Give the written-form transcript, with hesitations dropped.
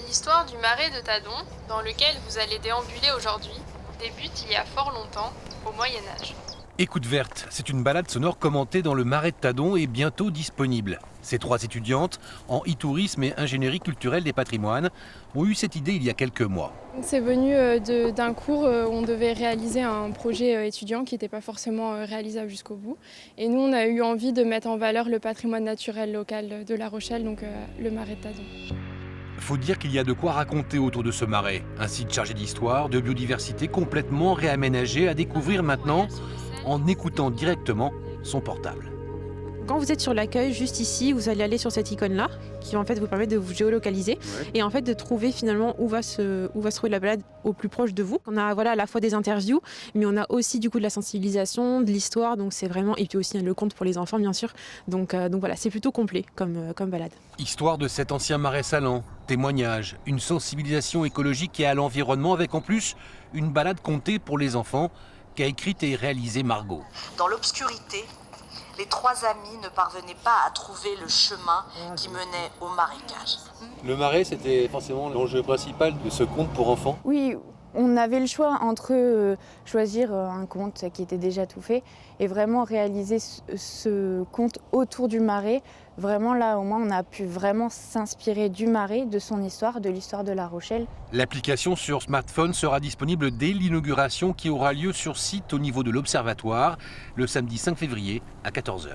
L'histoire du marais de Tadon, dans lequel vous allez déambuler aujourd'hui, débute il y a fort longtemps, au Moyen-Âge. Écoute verte, c'est une balade sonore commentée dans le marais de Tadon et bientôt disponible. Ces 3 étudiantes, en e-tourisme et ingénierie culturelle des patrimoines, ont eu cette idée il y a quelques mois. C'est venu d'un cours où on devait réaliser un projet étudiant qui n'était pas forcément réalisable jusqu'au bout. Et nous, on a eu envie de mettre en valeur le patrimoine naturel local de La Rochelle, donc le marais de Tadon. Faut dire qu'il y a de quoi raconter autour de ce marais. Un site chargé d'histoire, de biodiversité, complètement réaménagé à découvrir maintenant en écoutant directement son portable. Quand vous êtes sur l'accueil, juste ici, vous allez aller sur cette icône-là, qui en fait vous permet de vous géolocaliser et en fait de trouver finalement où va se trouver la balade au plus proche de vous. On a à la fois des interviews, mais on a aussi du coup de la sensibilisation, de l'histoire, donc c'est vraiment, et puis aussi le conte pour les enfants bien sûr. Donc voilà, c'est plutôt complet comme balade. Histoire de cet ancien marais salant, témoignages, une sensibilisation écologique et à l'environnement avec en plus une balade contée pour les enfants qu'a écrite et réalisée Margot. Dans l'obscurité, les 3 amis ne parvenaient pas à trouver le chemin qui menait au marécage. Le marais, c'était forcément l'enjeu principal de ce conte pour enfants. Oui, on avait le choix entre choisir un conte qui était déjà tout fait et vraiment réaliser ce conte autour du marais. Vraiment là, au moins, on a pu vraiment s'inspirer du marais, de son histoire, de l'histoire de La Rochelle. L'application sur smartphone sera disponible dès l'inauguration qui aura lieu sur site au niveau de l'Observatoire le samedi 5 février à 14h.